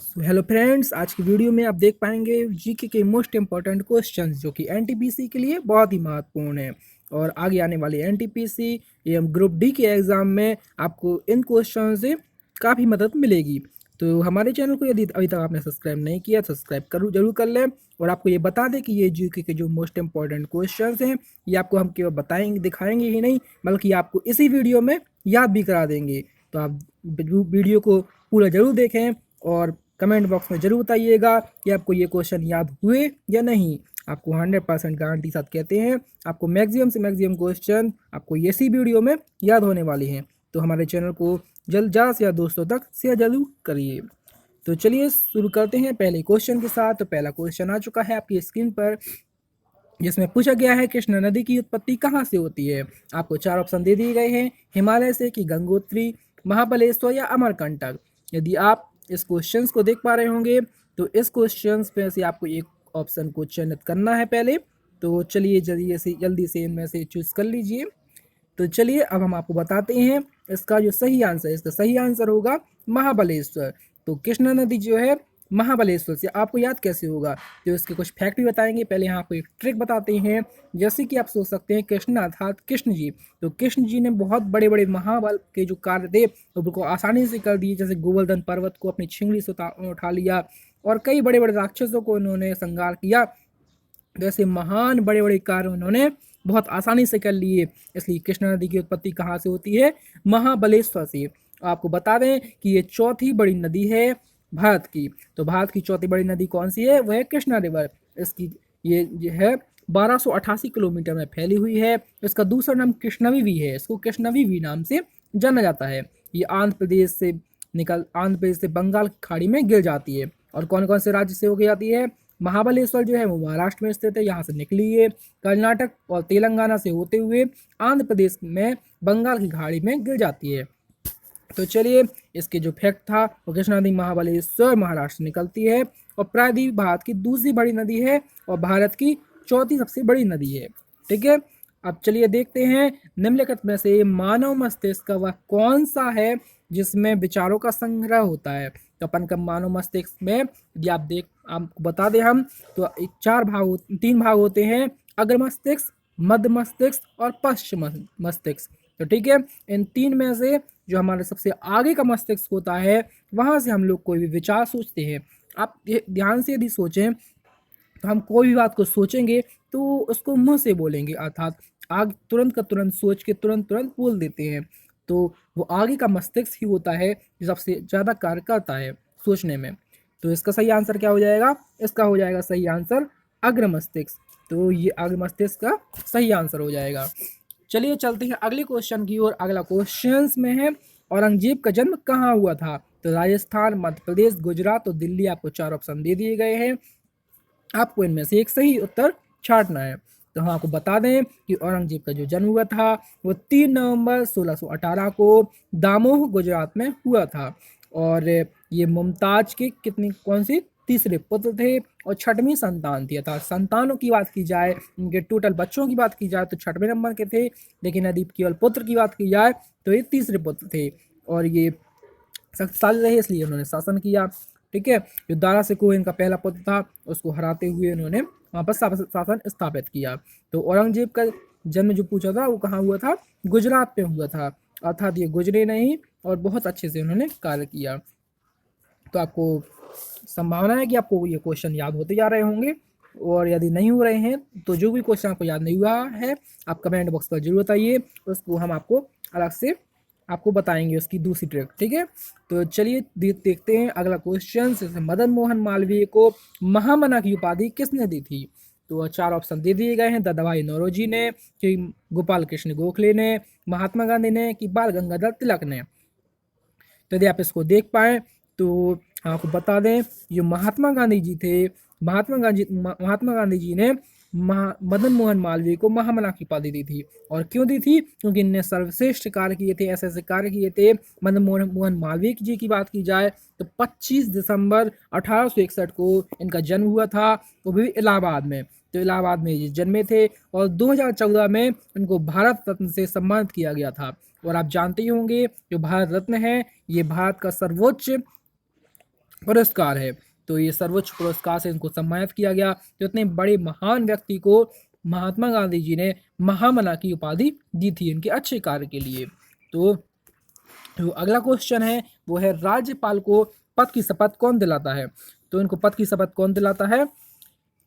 Hello friends, आज की video में आप देख पाएंगे जीके के मोस्ट इम्पॉर्टेंट क्वेश्चंस जो कि एनटीपीसी के लिए बहुत ही महत्वपूर्ण है। और आगे आने वाले एनटीपीसी एवं ग्रुप डी के एग्ज़ाम में आपको इन क्वेश्चन से काफ़ी मदद मिलेगी। तो हमारे चैनल को यदि अभी तक आपने सब्सक्राइब नहीं किया तो सब्सक्राइब करूँ जरूर कर लें। और आपको ये बता दें कि ये जीके के जो मोस्ट इम्पॉर्टेंट क्वेश्चंस हैं ये आपको हम केवल बताएंगे दिखाएंगे ही नहीं, बल्कि आपको इसी वीडियो में याद भी करा देंगे। तो आप वीडियो को पूरा ज़रूर देखें और कमेंट बॉक्स में ज़रूर बताइएगा कि आपको ये क्वेश्चन याद हुए या नहीं। आपको 100% गारंटी साथ कहते हैं आपको मैक्सिमम से मैक्सिमम क्वेश्चन आपको इसी वीडियो में याद होने वाले हैं। तो हमारे चैनल को जल्द ज़्यादा से ज़्यादा दोस्तों तक शेयर जरूर करिए। तो चलिए शुरू करते हैं पहले क्वेश्चन के साथ। तो पहला क्वेश्चन आ चुका है आपकी स्क्रीन पर, जिसमें पूछा गया है कृष्णा नदी की उत्पत्ति कहाँ से होती है। आपको 4 ऑप्शन दे दिए गए हैं, हिमालय से कि गंगोत्री, महाबलेश्वर या अमरकंटक। यदि आप इस क्वेश्चन को देख पा रहे होंगे तो इस क्वेश्चन में से आपको एक ऑप्शन को चयनित करना है पहले। तो चलिए जल्दी से इनमें से चूज कर लीजिए। तो चलिए अब हम आपको बताते हैं इसका जो सही आंसर है। इसका सही आंसर होगा महाबलेश्वर। तो कृष्णा नदी जो है महाबलेश्वर से आपको याद कैसे होगा, तो इसके कुछ फैक्ट भी बताएंगे। पहले यहाँ आपको एक ट्रिक बताते हैं। जैसे कि आप सोच सकते हैं कृष्णा अर्थात कृष्ण जी, तो कृष्ण जी ने बहुत बड़े बड़े महाबल के जो कार्य थे उनको आसानी से कर दिए। जैसे गोवर्धन पर्वत को अपनी छिंगड़ी से उठा लिया और कई बड़े बड़े राक्षसों को उन्होंने संहार किया। जैसे महान बड़े बड़े कार्य उन्होंने बहुत आसानी से कर लिए। इसलिए कृष्णा नदी की उत्पत्ति कहाँ से होती है, महाबलेश्वर से। आपको बता दें कि ये चौथी बड़ी नदी है भारत की। तो भारत की चौथी बड़ी नदी कौन सी है, वह है कृष्णा रिवर। इसकी ये है 1288 किलोमीटर में फैली हुई है। इसका दूसरा नाम कृष्णवी भी है, इसको कृष्णवी भी नाम से जाना जाता है। ये आंध्र प्रदेश से बंगाल की खाड़ी में गिर जाती है। और कौन कौन से राज्य से होकर जाती है, महाबलेश्वर जो है वो महाराष्ट्र में स्थित है, यहाँ से निकली है। कर्नाटक और तेलंगाना से होते हुए आंध्र प्रदेश में बंगाल की खाड़ी में गिर जाती है। तो चलिए इसके जो फैक्ट था वो कृष्णा नदी महाबलेश्वर महाराष्ट्र से निकलती है और प्रायद्वीप भारत की दूसरी बड़ी नदी है और भारत की चौथी सबसे बड़ी नदी है। ठीक है, अब चलिए देखते हैं निम्नलिखित में से मानव मस्तिष्क का वह कौन सा है जिसमें विचारों का संग्रह होता है। तो अपन का मानव मस्तिष्क में यदि आपको बता दें हम तो तीन भाग होते हैं, अग्र मस्तिष्क, मध्य मस्तिष्क और पश्चिम मस्तिष्क। तो ठीक है, इन तीन में से जो हमारे सबसे आगे का मस्तिष्क होता है वहां से हम लोग कोई भी विचार सोचते हैं। आप ध्यान से यदि सोचें तो हम कोई भी बात को सोचेंगे तो उसको मुंह से बोलेंगे, अर्थात आग तुरंत का तुरंत सोच के तुरंत तुरंत बोल देते हैं। तो वो आगे का मस्तिष्क ही होता है जो सबसे ज़्यादा कार्य करता है सोचने में। तो इसका सही आंसर क्या हो जाएगा, इसका हो जाएगा सही आंसर अग्र मस्तिष्क। तो ये अग्र मस्तिष्क का सही आंसर हो जाएगा। चलिए चलते हैं अगले क्वेश्चन की ओर। अगला क्वेश्चन में है औरंगजेब का जन्म कहाँ हुआ था। तो राजस्थान, मध्य प्रदेश, गुजरात और दिल्ली। आपको 4 ऑप्शन दे दिए गए हैं, आपको इनमें से एक सही उत्तर छांटना है। तो हम आपको बता दें कि औरंगजेब का जो जन्म हुआ था वो 3 नवंबर 1618 को दामोह गुजरात में हुआ था। और ये मुमताज के कौन सी तीसरे पुत्र थे और छठवीं संतान थी। अर्थात संतानों की बात की जाए, इनके टोटल बच्चों की बात की जाए तो छठवें नंबर के थे, लेकिन यदि केवल पुत्र की बात की जाए तो ये तीसरे पुत्र थे। और ये शक्तिशाली रहे इसलिए उन्होंने शासन किया। ठीक है, जो दारा सिकोह इनका पहला पुत्र था उसको हराते हुए उन्होंने वहाँ पर शासन स्थापित किया। तो औरंगजेब का जन्म जो पूछा था वो कहाँ हुआ था, गुजरात में हुआ था। अर्थात ये गुजरे नहीं और बहुत अच्छे से उन्होंने कार्य किया। तो आपको संभावना है कि आपको ये क्वेश्चन याद होते जा रहे होंगे। और यदि नहीं हो रहे हैं तो जो भी क्वेश्चन आपको याद नहीं हुआ है आप कमेंट बॉक्स पर जरूर बताइए, उसको हम आपको अलग से आपको बताएंगे उसकी दूसरी ट्रिक। ठीक है, तो चलिए देखते हैं अगला क्वेश्चन। जैसे मदन मोहन मालवीय को महामना की उपाधि किसने दी थी। तो 4 ऑप्शन दे दिए गए हैं, दादाभाई नौरोजी ने, कि गोपाल कृष्ण गोखले ने, महात्मा गांधी ने, कि बाल गंगाधर तिलक ने। तो यदि आप इसको देख पाए तो आपको बता दें जो महात्मा गांधी जी थे, महात्मा गांधी जी ने मदन मोहन मालवीय को महामना की उपाधि दी थी। और क्यों दी थी, क्योंकि इनने सर्वश्रेष्ठ कार्य किए थे, ऐसे ऐसे कार्य किए थे। मदन मोहन मालवीय जी की बात की जाए तो 25 दिसंबर 1861 को इनका जन्म हुआ था, वो भी इलाहाबाद में। तो इलाहाबाद में ये जन्मे थे और 2014 में इनको भारत रत्न से सम्मानित किया गया था। और आप जानते ही होंगे जो भारत रत्न है ये भारत का सर्वोच्च पुरस्कार है। तो ये सर्वोच्च पुरस्कार से इनको सम्मानित किया गया। तो इतने बड़े महान व्यक्ति को महात्मा गांधी जी ने महामना की उपाधि दी थी इनके अच्छे कार्य के लिए। तो जो अगला क्वेश्चन है वो है राज्यपाल को पद की शपथ कौन दिलाता है। तो इनको पद की शपथ कौन दिलाता है।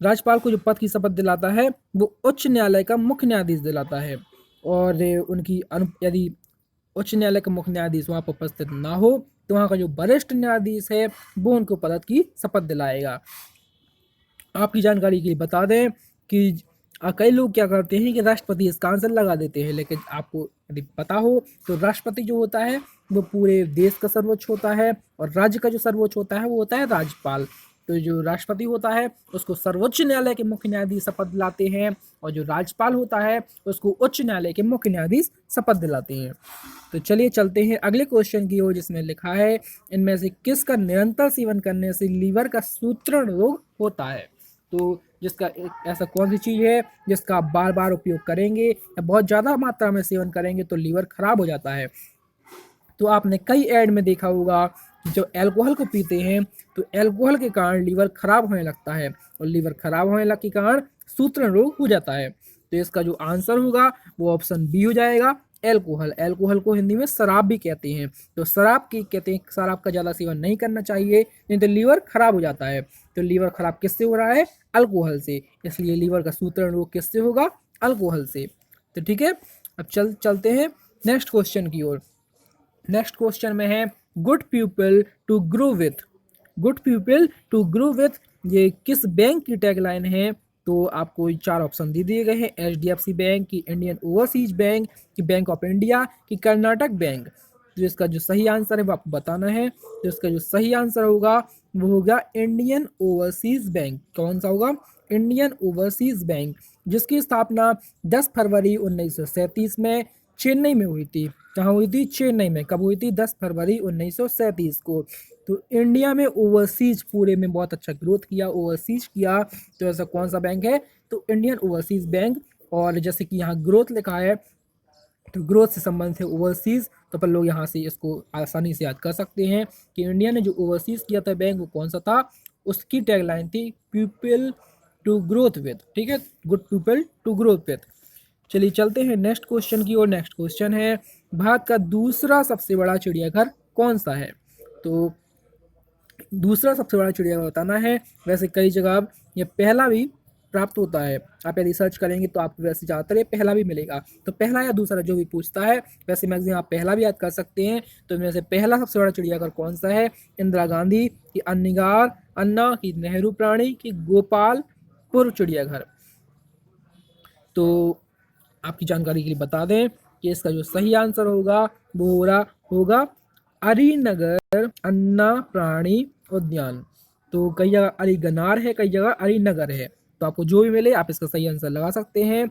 राज्यपाल को जो पद की शपथ दिलाता है वो उच्च न्यायालय का मुख्य न्यायाधीश दिलाता है। और उनकी यदि उच्च न्यायालय का मुख्य न्यायाधीश वहाँ पर उपस्थित ना हो तो वहाँ का जो वरिष्ठ न्यायाधीश है वो उनको पद की शपथ दिलाएगा। आपकी जानकारी के लिए बता दें कि कई लोग क्या करते हैं कि राष्ट्रपति इसका आंसर लगा देते हैं, लेकिन आपको यदि पता हो तो राष्ट्रपति जो होता है वो पूरे देश का सर्वोच्च होता है और राज्य का जो सर्वोच्च होता है वो होता है राज्यपाल। तो जो राष्ट्रपति होता है उसको सर्वोच्च न्यायालय के मुख्य न्यायाधीश शपथ दिलाते हैं और जो राज्यपाल होता है उसको उच्च न्यायालय के मुख्य न्यायाधीश शपथ दिलाते हैं। तो चलिए चलते हैं अगले क्वेश्चन की ओर, जिसमें लिखा है इनमें से किसका निरंतर सेवन करने से लीवर का सूत्रण रोग होता है। तो जिसका ऐसा कौन सी चीज़ है जिसका आप बार बार उपयोग करेंगे या बहुत ज़्यादा मात्रा में सेवन करेंगे तो लीवर खराब हो जाता है। तो आपने कई ऐड में देखा होगा जब अल्कोहल को पीते हैं तो अल्कोहल के कारण लीवर खराब होने लगता है और लीवर खराब होने के कारण सूत्रण रोग हो जाता है। तो इसका जो आंसर होगा वो ऑप्शन बी हो जाएगा, एल्कोहल। एल्कोहल को हिंदी में शराब भी कहते हैं। तो शराब की कहते हैं शराब का ज़्यादा सेवन नहीं करना चाहिए, नहीं तो लीवर खराब हो जाता है। तो लीवर खराब किससे हो रहा है, अल्कोहल से, इसलिए लीवर का सूत्रण रोग किससे होगा, अल्कोहल से। तो ठीक है, अब चलते हैं नेक्स्ट क्वेश्चन की ओर। नेक्स्ट क्वेश्चन में है good people to grow with. Good people to grow with ये किस बैंक की टैगलाइन है। तो आपको 4 ऑप्शन दे दिए गए हैं, HDFC बैंक की, इंडियन ओवरसीज बैंक की, बैंक ऑफ इंडिया की, कर्नाटक बैंक। तो इसका जो सही आंसर है वो आपको बताना है। तो इसका जो सही आंसर होगा वो होगा इंडियन ओवरसीज बैंक। कौन सा होगा, इंडियन ओवरसीज बैंक, जिसकी स्थापना 10 फरवरी 1937 में चेन्नई में हुई थी। कहाँ हुई थी, चेन्नई में। कब हुई थी, 10 फरवरी 1937 को। तो इंडिया में ओवरसीज पूरे में बहुत अच्छा ग्रोथ किया, ओवरसीज किया। तो ऐसा कौन सा बैंक है, तो इंडियन ओवरसीज बैंक। और जैसे कि यहाँ ग्रोथ लिखा है तो ग्रोथ से संबंधित है ओवरसीज, तो अपन लोग यहाँ से इसको आसानी से याद कर सकते हैं कि इंडिया ने जो ओवरसीज किया था बैंक वो कौन सा था, उसकी टैगलाइन थी पीपल टू ग्रोथ विद। ठीक है, good people to growth with. चलिए चलते हैं नेक्स्ट क्वेश्चन की ओर। नेक्स्ट क्वेश्चन है भारत का दूसरा सबसे बड़ा चिड़ियाघर कौन सा है। तो दूसरा सबसे बड़ा चिड़ियाघर बताना है। वैसे कई जगह ये पहला भी प्राप्त होता है, आप यदि सर्च करेंगे तो आपको वैसे ज़्यादातर ये पहला भी मिलेगा। तो पहला या दूसरा जो भी पूछता है, वैसे मैगजीन आप पहला भी याद कर सकते हैं। तो इनमें से पहला सबसे बड़ा चिड़ियाघर कौन सा है, इंदिरा गांधी की अन्निगार, अन्ना की नेहरू प्राणी की गोपालपुर चिड़ियाघर। तो आपकी जानकारी के लिए बता दें कि इसका जो सही आंसर होगा वो होगा अलीनगर अन्ना प्राणी उद्यान। तो कई जगह अलीगनार है, कई जगह अलीनगर है। तो आपको जो भी मिले आप इसका सही आंसर लगा सकते हैं।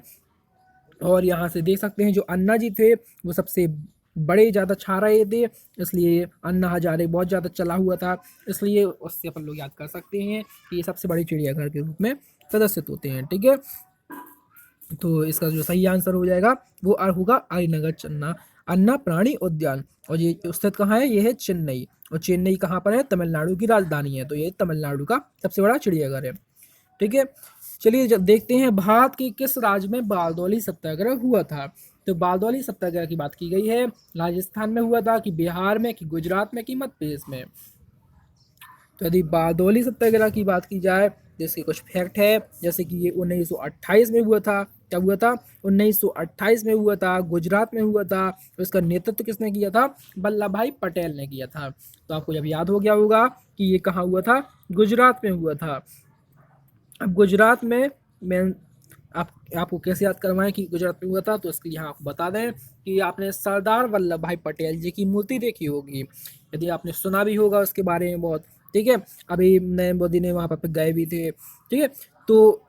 और यहाँ से देख सकते हैं जो अन्ना जी थे वो सबसे बड़े ज़्यादा छा रहे थे, इसलिए अन्ना हजारे बहुत ज़्यादा चला हुआ था, इसलिए उससे अपन लोग याद कर सकते हैं कि ये सबसे बड़े चिड़ियाघर के रूप में प्रदर्शित होते हैं। ठीक है, तो इसका जो सही आंसर हो जाएगा वो होगा अलीनगर चन्ना अन्ना प्राणी उद्यान। और ये स्थित कहाँ है, ये है चेन्नई। और चेन्नई कहाँ पर है, तमिलनाडु की राजधानी है। तो ये तमिलनाडु का सबसे बड़ा चिड़ियाघर है। ठीक है, चलिए जब देखते हैं भारत के किस राज्य में बारदौली सत्याग्रह हुआ था। तो बारदौली सत्याग्रह की बात की गई है, राजस्थान में हुआ था कि बिहार में कि गुजरात में कि मध्य प्रदेश में। तो यदि बारदौली सत्याग्रह की बात की जाए तो इसके कुछ फैक्ट है, जैसे कि ये 1928 में हुआ था। क्या हुआ था, 1928 में हुआ था, गुजरात में हुआ था। तो इसका नेतृत्व किसने किया था, वल्लभ भाई पटेल ने किया था। तो आपको जब याद हो गया होगा कि ये कहाँ हुआ था, गुजरात में हुआ था। अब गुजरात में मैं आपको कैसे याद करवाएं कि गुजरात में हुआ था, तो इसके लिए यहाँ आपको बता दें कि आपने सरदार वल्लभ भाई पटेल जी की मूर्ति देखी होगी, यदि आपने सुना भी होगा उसके बारे में बहुत। ठीक है, अभी नरेंद्र मोदी ने वहाँ पर गए भी थे। ठीक है, तो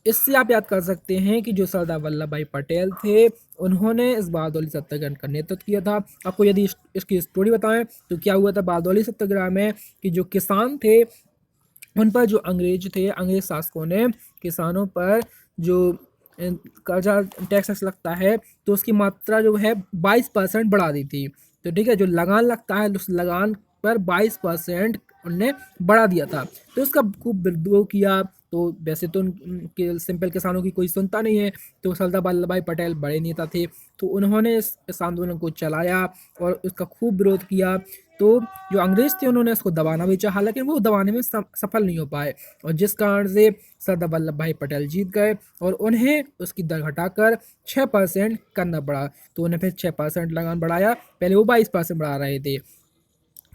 इससे आप याद कर सकते हैं कि जो सरदार वल्लभ भाई पटेल थे उन्होंने इस बारदौली सत्याग्रह का नेतृत्व किया था। आपको यदि इसकी स्टोरी बताएं तो क्या हुआ था बारदौली सत्याग्रह में कि जो किसान थे उन पर जो अंग्रेज थे, अंग्रेज शासकों ने किसानों पर जो कर्जा टैक्स लगता है तो उसकी मात्रा जो है 22% बढ़ा दी थी। तो ठीक है, जो लगान लगता है उस लगान पर 22% उनने बढ़ा दिया था। तो इसका खूब विद्रोह किया। तो वैसे तो उनके सिंपल किसानों की कोई सुनता नहीं है, तो सरदार वल्लभ भाई पटेल बड़े नेता थे, तो उन्होंने इस आंदोलन को चलाया और उसका खूब विरोध किया। तो जो अंग्रेज थे उन्होंने इसको दबाना भी चाहा, लेकिन वो दबाने में सफल नहीं हो पाए, और जिस कारण से सरदार वल्लभ भाई पटेल जीत गए और उन्हें उसकी दर घटाकर 6% करना पड़ा। तो उन्हें फिर 6% लगान बढ़ाया, पहले वो 22% बढ़ा रहे थे,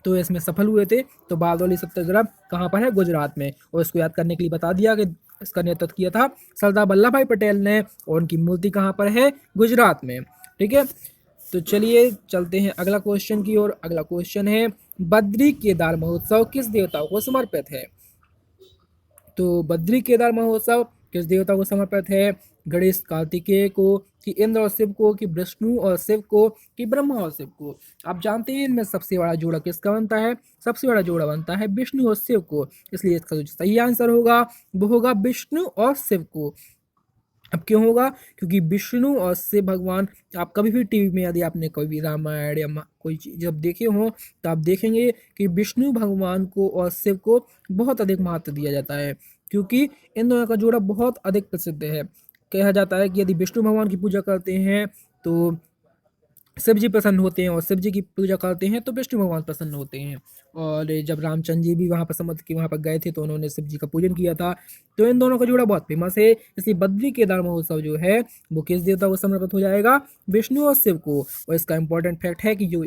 तो इसमें सफल हुए थे। तो बारदौली सत्याग्रह कहाँ पर है? गुजरात में। और इसको याद करने के लिए बता दिया कि इसका नेतृत्व किया था सरदार वल्लभ भाई पटेल ने, और उनकी मूर्ति कहाँ पर है? गुजरात में। ठीक है, तो चलिए चलते हैं अगला क्वेश्चन की ओर। अगला क्वेश्चन है, बद्री केदार महोत्सव किस देवता को समर्पित है? तो बद्री केदार महोत्सव किस देवता को समर्पित है? गणेश कार्तिकेय को, कि इंद्र और शिव को, कि विष्णु और शिव को, कि ब्रह्मा और शिव को? आप जानते हैं इनमें सबसे बड़ा जोड़ा किसका बनता है? सबसे बड़ा जोड़ा बनता है विष्णु और शिव को, इसलिए इसका जो सही आंसर होगा वो होगा विष्णु और शिव को। अब क्यों होगा? क्योंकि विष्णु और शिव भगवान, आप कभी भी टीवी में यदि आपने कोई भी रामायण या कोई चीज जब देखे हो, तो आप देखेंगे कि विष्णु भगवान को और शिव को बहुत अधिक महत्व दिया जाता है, क्योंकि इन दोनों का जोड़ा बहुत अधिक प्रसिद्ध है। कहा जाता है कि यदि विष्णु भगवान की पूजा करते हैं तो शिव जी प्रसन्न होते हैं, और शिव जी की पूजा करते हैं तो विष्णु भगवान प्रसन्न होते हैं। और जब रामचंद्र जी भी वहाँ पर समुद्र के वहाँ पर गए थे तो उन्होंने शिव जी का पूजन किया था। तो इन दोनों का जोड़ा बहुत फेमस है, इसलिए बद्री केदार महोत्सव जो है वो किस देवता को समर्पित हो जाएगा? विष्णु और शिव को। और इसका इंपॉर्टेंट फैक्ट है कि जो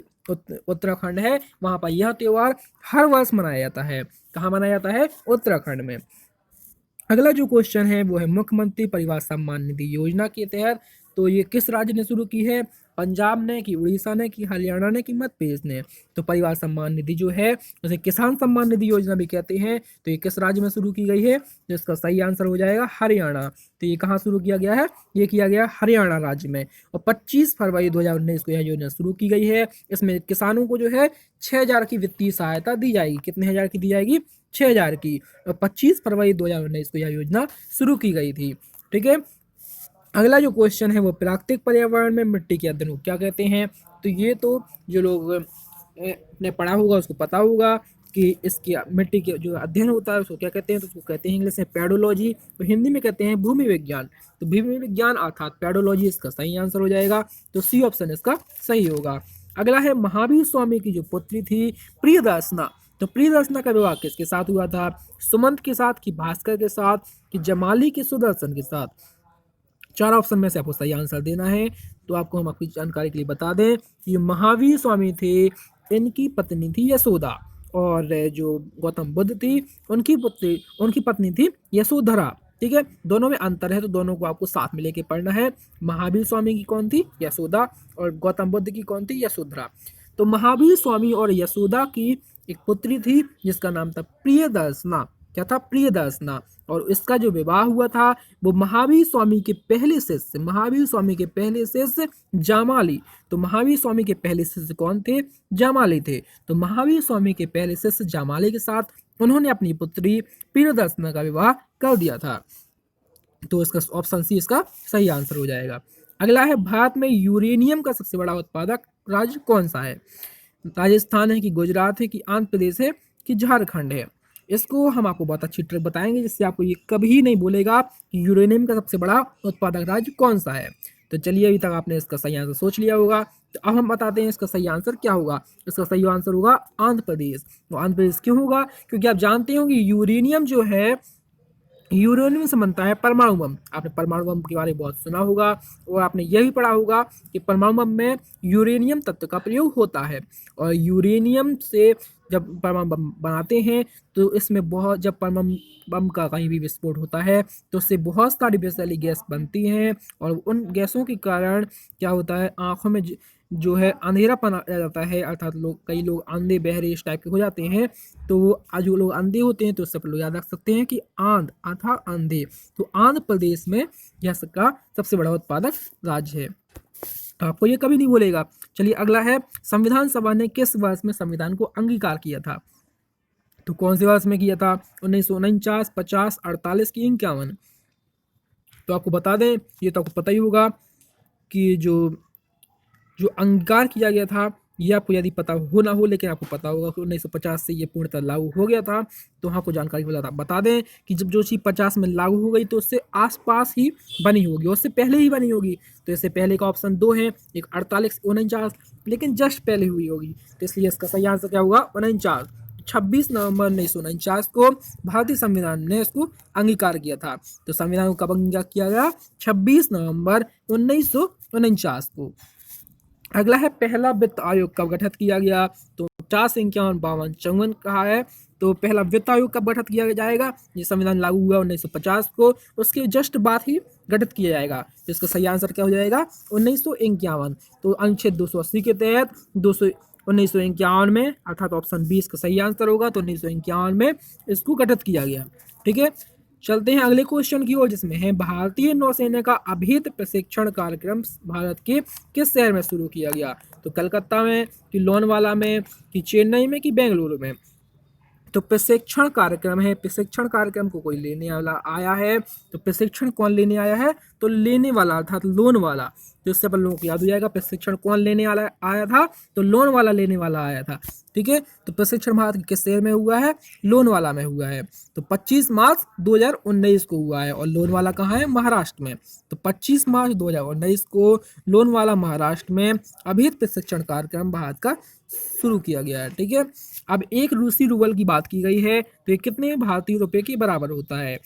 उत्तराखंड है वहाँ पर यह त्यौहार हर वर्ष मनाया जाता है। कहाँ मनाया जाता है? उत्तराखंड में। अगला जो क्वेश्चन है वो है, मुख्यमंत्री परिवार सम्मान निधि योजना के तहत तो ये किस राज्य ने शुरू की है? पंजाब ने, कि उड़ीसा ने, कि हरियाणा ने, कि मध्य प्रदेश ने? तो परिवार सम्मान निधि जो है उसे किसान सम्मान निधि योजना भी कहते हैं, तो ये किस राज्य में शुरू की गई है? तो इसका सही आंसर हो जाएगा हरियाणा। तो ये कहाँ शुरू किया गया है? ये किया गया हरियाणा राज्य में, और 25 फरवरी 2019 को यह योजना शुरू की गई है। इसमें किसानों को जो है 6,000 की वित्तीय सहायता दी जाएगी। कितने हजार की दी जाएगी? 6,000 की। और 25 फरवरी 2019 को यह योजना शुरू की गई थी। ठीक है, अगला जो क्वेश्चन है वो, प्राकृतिक पर्यावरण में मिट्टी के अध्ययन को क्या कहते हैं? तो ये तो जो लोग ने पढ़ा होगा उसको पता होगा कि इसके मिट्टी के जो अध्ययन होता है उसको क्या कहते हैं? तो उसको कहते हैं इंग्लिश में पेडोलॉजी, तो हिंदी में कहते हैं भूमि विज्ञान। तो भूमि विज्ञान अर्थात पेडोलॉजी इसका सही आंसर हो जाएगा, तो सी ऑप्शन इसका सही होगा। अगला है, महावीर स्वामी की जो पुत्री थी प्रियदर्शना, तो प्रियदर्शना का विवाह किसके साथ हुआ था? सुमंत के साथ, कि भास्कर के साथ, कि जमाली के सुदर्शन के साथ? चार ऑप्शन में से आपको सही आंसर देना है। तो आपको हम आपकी जानकारी के लिए बता दें, ये महावीर स्वामी थे, इनकी पत्नी थी यशोदा, और जो गौतम बुद्ध थी उनकी पत्नी थी यशोधरा। ठीक है, दोनों में अंतर है, तो दोनों को आपको साथ में लेके पढ़ना है। महावीर स्वामी की कौन थी? यशोदा। और गौतम बुद्ध की कौन थी? यशोधरा। तो महावीर स्वामी और यशोदा की एक पुत्री थी जिसका नाम था प्रियदर्शना। क्या था? प्रियदर्शना। और इसका जो विवाह हुआ था वो महावीर स्वामी के पहले शिष्य जामाली। तो महावीर स्वामी के पहले शिष्य कौन थे? जामाली थे। तो महावीर स्वामी के पहले शिष्य जामाली के साथ उन्होंने अपनी पुत्री प्रियदर्शना का विवाह कर दिया था। तो इसका ऑप्शन सी इसका सही आंसर हो जाएगा। अगला है, भारत में यूरेनियम का सबसे बड़ा उत्पादक राज्य कौन सा है? राजस्थान है, कि गुजरात है, कि आंध्र प्रदेश है, कि झारखंड है? इसको हम आपको बहुत अच्छी ट्रिक बताएंगे जिससे आपको ये कभी नहीं बोलेगा कि यूरेनियम का सबसे बड़ा उत्पादक राज्य कौन सा है। तो चलिए, अभी तक आपने इसका सही आंसर सोच लिया होगा, तो अब हम बताते हैं इसका सही आंसर क्या होगा। इसका सही आंसर होगा आंध्र प्रदेश। तो आंध्र प्रदेश क्यों होगा? क्योंकि आप जानते हो कि यूरेनियम जो है, यूरेनियम से बनता है परमाणु बम। आपने परमाणु बम के बारे में बहुत सुना होगा, और आपने यह भी पढ़ा होगा कि परमाणु बम में यूरेनियम तत्व का प्रयोग होता है। और यूरेनियम से जब परमाणु बम बनाते हैं तो इसमें बहुत, जब परमाणु बम का कहीं भी विस्फोट होता है तो उससे बहुत सारी विषैली गैस बनती हैं, और उन गैसों के कारण क्या होता है, आंखों में जो है अंधेरापन आ जाता है, अर्थात कई लोग अंधे बहरे इस टाइप के हो जाते हैं। तो जो लोग अंधे होते हैं तो उससे लोग याद रख सकते हैं कि आंध्र अर्थात अंधे। तो आंध्र प्रदेश में यह का सबसे बड़ा उत्पादक राज्य है, तो आपको ये कभी नहीं बोलेगा। चलिए, अगला है, संविधान सभा ने किस वर्ष में संविधान को अंगीकार किया था? तो कौन से वर्ष में किया था? 1949, 50, 48 की 51? तो आपको बता दें, ये तो आपको पता ही होगा कि जो अंगीकार किया गया था ये आपको यदि पता हो ना हो, लेकिन आपको पता होगा कि 1950 से ये पूर्णतः लागू हो गया था। तो वहाँ को जानकारी बता दें कि जब जो चीज़ 50 में लागू हो गई तो उससे आसपास ही बनी होगी, उससे पहले ही बनी होगी। तो इससे पहले का ऑप्शन 2 है, एक 48 49, लेकिन जस्ट पहले हुई होगी। तो इसलिए इसका सही आंसर क्या होगा? 49। 26 नवंबर 1949 को भारतीय संविधान ने इसको अंगीकार किया था। तो संविधान को कब अंगीकार किया गया? 26 नवंबर 1949 को। अगला है, पहला वित्त आयोग कब गठित किया गया? तो 50 51 52 54 कहा है। तो पहला वित्त आयोग कब गठित किया जाएगा? ये संविधान लागू हुआ 1950 को, उसके जस्ट बाद ही गठित किया जाएगा। तो इसका सही आंसर क्या हो जाएगा? 1951। तो अनुच्छेद 280 के तहत 1951 में, अर्थात ऑप्शन 20 का सही आंसर होगा। तो 1951 में इसको गठित किया गया। ठीक है, चलते हैं अगले क्वेश्चन की ओर, जिसमें है भारतीय नौसेना का अभिहित प्रशिक्षण कार्यक्रम भारत के किस शहर में शुरू किया गया? तो कलकत्ता में, कि लोनावाला में, कि चेन्नई में, कि बेंगलुरु में? तो प्रशिक्षण कार्यक्रम है, प्रशिक्षण कार्यक्रम को कोई लेने वाला आया है। तो प्रशिक्षण कौन लेने आया है? तो लेने वाला अर्थात लोन वाला। तो इससे अपन लोगों को याद हो जाएगा प्रशिक्षण कौन लेने वाला आया था? तो लोन वाला लेने वाला आया था। ठीक है, तो प्रशिक्षण भारत के किस शहर में हुआ है? लोन वाला में हुआ है। तो 25 मार्च 2019 को हुआ है, और लोन वाला कहाँ है? महाराष्ट्र में। तो 25 मार्च 2019 को लोन वाला महाराष्ट्र में अभिहित प्रशिक्षण कार्यक्रम भारत का शुरू किया गया है। ठीक है, अब एक रूसी रूबल की बात की गई है, तो ये कितने भारतीय रुपए के बराबर होता है?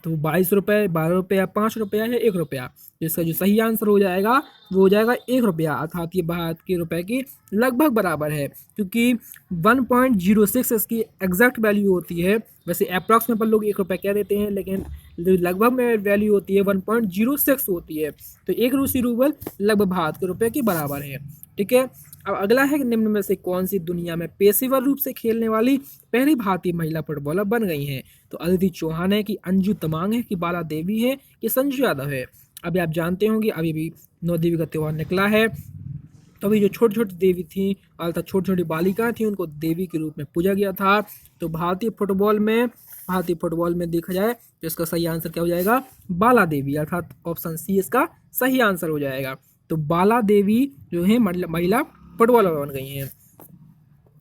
तो 22 रुपये, 12 रुपया, 5 रुपया या 1 रुपया? इसका जो सही आंसर हो जाएगा वो हो जाएगा 1 रुपया, अर्थात ये भारत के रुपए की लगभग बराबर है, क्योंकि 1.06 इसकी एग्जैक्ट वैल्यू होती है। वैसे अप्रॉक्स में अपन लोग 1 रुपया कह देते हैं, लेकिन लगभग में वैल्यू होती है 1.06 होती है। तो एक रूसी रूबल लगभग भारत के रुपए के बराबर है। ठीक है, अब अगला है कि निम्न में से कौन सी दुनिया में पेशेवर रूप से खेलने वाली पहली भारतीय महिला फुटबॉलर बन गई हैं? तो अदिति चौहान है, कि अंजू तमांग है, कि बाला देवी है, कि संजू यादव है? अभी आप जानते होंगे अभी भी 9 देवी का त्यौहार निकला है। तो अभी जो छोटी छोटी देवी थी अर्थात छोटी छोटी बालिकाएं थी, उनको देवी के रूप में पूजा गया था। तो भारतीय फुटबॉल में देखा जाए तो इसका सही आंसर क्या हो जाएगा? बाला देवी, अर्थात ऑप्शन सी इसका सही आंसर हो जाएगा। तो बाला देवी जो है महिला फुटबॉलर बन गई हैं।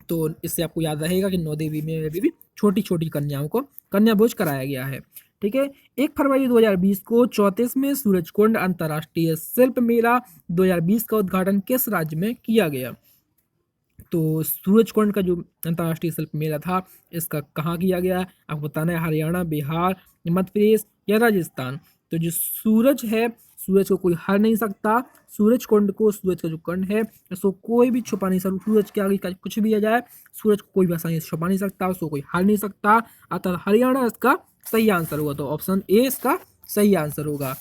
तो इससे आपको याद रहेगा कि 9 देवी में अभी भी छोटी छोटी कन्याओं को कन्या भोज कराया गया है। ठीक है, 1 फरवरी 2020 को 34वें सूरजकुंड अंतर्राष्ट्रीय शिल्प मेला 2020 का उद्घाटन किस राज्य में किया गया? तो सूरजकुंड का जो अंतर्राष्ट्रीय शिल्प मेला था, इसका कहाँ किया गया? आपको बताना है हरियाणा, बिहार, मध्य प्रदेश या राजस्थान। तो जो सूरज है, सूरज को कोई हर नहीं सकता। सूरज कुंड को, सूरज का जो कुंड है, इसको कोई भी छुपा नहीं सकता। सूरज के आगे कुछ भी आ जाए, सूरज को कोई भी आसानी से छुपा नहीं सकता, उसको कोई हर नहीं सकता। अतः हरियाणा इसका सही आंसर होगा। तो ऑप्शन ए इसका सही आंसर होगा।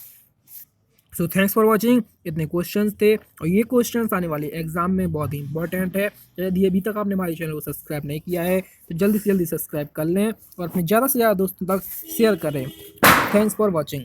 So thanks for watching. इतने क्वेश्चंस थे, और ये क्वेश्चंस आने वाले एग्जाम में बहुत ही इंपॉर्टेंट है। यदि अभी तक आपने हमारे चैनल को सब्सक्राइब नहीं किया है तो जल्दी से जल्दी सब्सक्राइब कर लें, और अपने ज़्यादा से ज़्यादा दोस्तों तक शेयर करें। Thanks for watching.